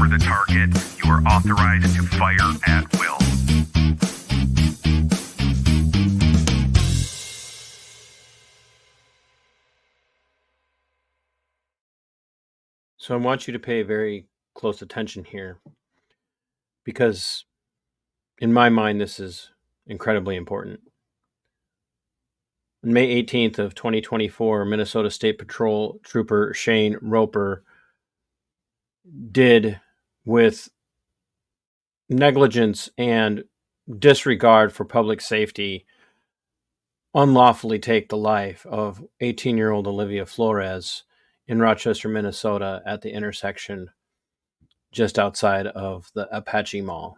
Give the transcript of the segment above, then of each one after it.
are the target. You are authorized to fire at will. So I want you to pay very close attention here because in my mind this is incredibly important. On May 18th of 2024, Minnesota State Patrol Trooper Shane Roper did, with negligence and disregard for public safety, unlawfully take the life of 18-year-old Olivia Flores in Rochester, Minnesota at the intersection just outside of the Apache Mall.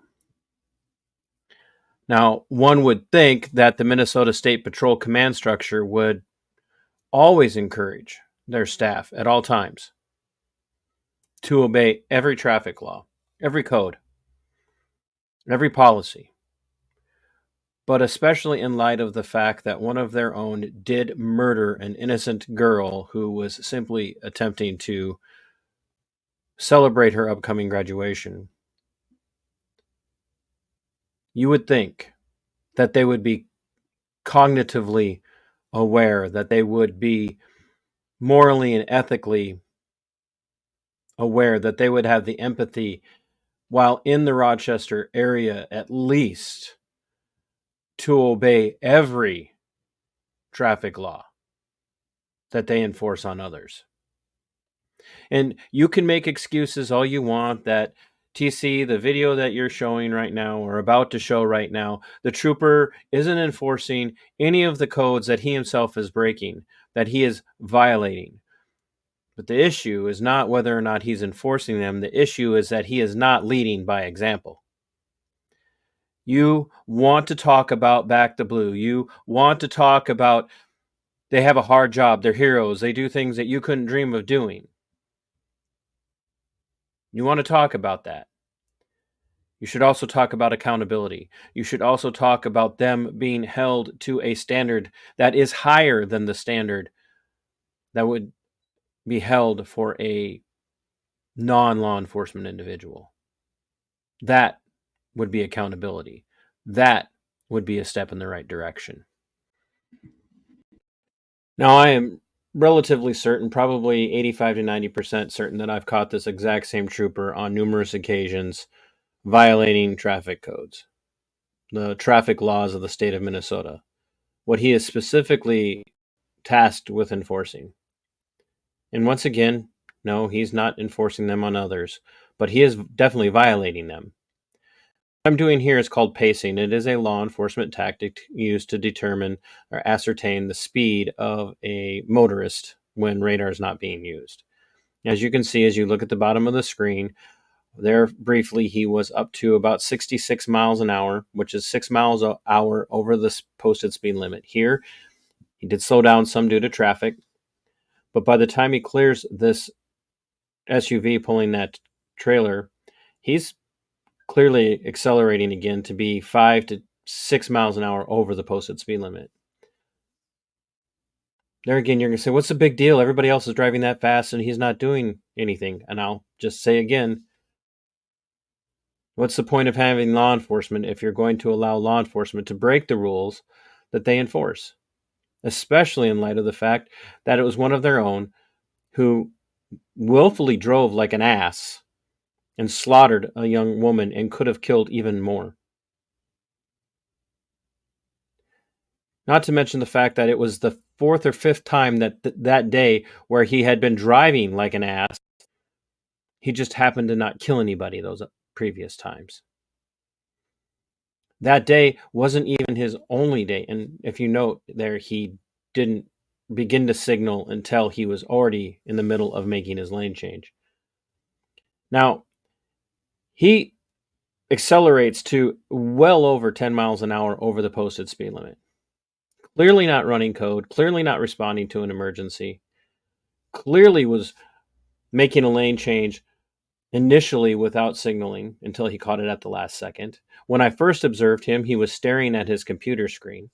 Now, one would think that the Minnesota State Patrol command structure would always encourage their staff at all times to obey every traffic law, every code, every policy, but especially in light of the fact that one of their own did murder an innocent girl who was simply attempting to celebrate her upcoming graduation. You would think that they would be cognitively aware, that they would be morally and ethically aware, that they would have the empathy while in the Rochester area at least to obey every traffic law that they enforce on others. And you can make excuses all you want that TC, the video that you're showing right now or about to show right now, the trooper isn't enforcing any of the codes that he himself is breaking, that he is violating. But the issue is not whether or not he's enforcing them. The issue is that he is not leading by example. You want to talk about Back the Blue. You want to talk about they have a hard job. They're heroes. They do things that you couldn't dream of doing. You want to talk about that. You should also talk about accountability. You should also talk about them being held to a standard that is higher than the standard that would be held for a non-law enforcement individual. That would be accountability. That would be a step in the right direction. Now, I am relatively certain, probably 85 to 90% certain, that I've caught this exact same trooper on numerous occasions violating traffic codes, the traffic laws of the state of Minnesota, what he is specifically tasked with enforcing. And once again, no, he's not enforcing them on others, but he is definitely violating them. What I'm doing here is called pacing. It is a law enforcement tactic used to determine or ascertain the speed of a motorist when radar is not being used. As you can see, as you look at the bottom of the screen, there briefly he was up to about 66 miles an hour, which is 6 miles an hour over the posted speed limit. Here, he did slow down some due to traffic, but by the time he clears this SUV pulling that trailer, he's clearly accelerating again to be 5 to 6 miles an hour over the posted speed limit. There again, you're going to say, what's the big deal? Everybody else is driving that fast and he's not doing anything. And I'll just say again, what's the point of having law enforcement if you're going to allow law enforcement to break the rules that they enforce? Especially in light of the fact that it was one of their own who willfully drove like an ass and slaughtered a young woman and could have killed even more. Not to mention the fact that it was the fourth or fifth time that day where he had been driving like an ass. He just happened to not kill anybody those previous times. That day wasn't even his only day. And if you note there, he didn't begin to signal until he was already in the middle of making his lane change. Now, he accelerates to well over 10 miles an hour over the posted speed limit. Clearly not running code, clearly not responding to an emergency, clearly was making a lane change initially without signaling until he caught it at the last second. When I first observed him, he was staring at his computer screen.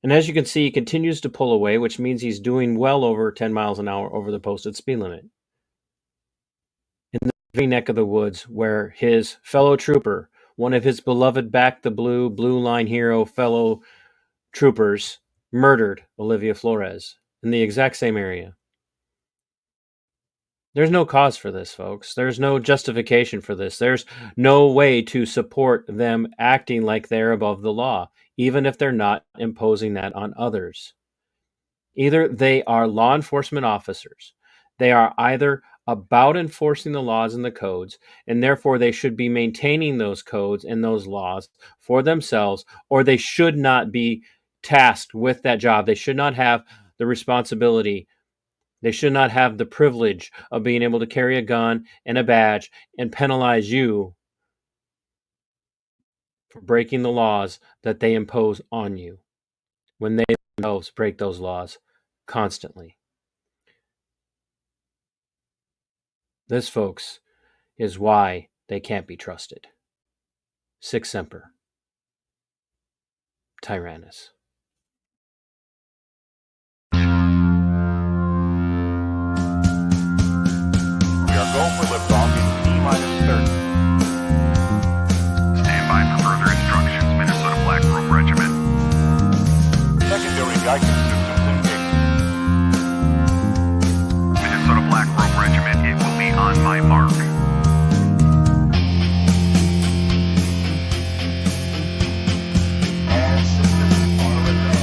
And as you can see, he continues to pull away, which means he's doing well over 10 miles an hour over the posted speed limit. In neck of the woods where his fellow trooper, one of his beloved Back the Blue Line hero fellow troopers, murdered Olivia Flores in the exact same area. There's no cause for this, folks. There's no justification for this. There's no way to support them acting like they're above the law, even if they're not imposing that on others. Either they are law enforcement officers, they are either about enforcing the laws and the codes, and therefore they should be maintaining those codes and those laws for themselves, or they should not be tasked with that job. They should not have the responsibility. They should not have the privilege of being able to carry a gun and a badge and penalize you for breaking the laws that they impose on you when they themselves break those laws constantly. This, folks, is why they can't be trusted. Sic semper. Tyrannus. We are go for liftoff in T-minus 30. Stand by for further instructions, Minnesota Black Robe Regiment. Secondary guidance systems engaged. Minnesota Black Robe Regiment, it will be on my mark. All systems are a go.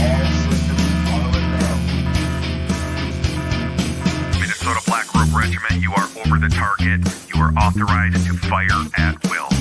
All systems are a go. Minnesota Black Robe Regiment, you are over the target. You are authorized to fire at will.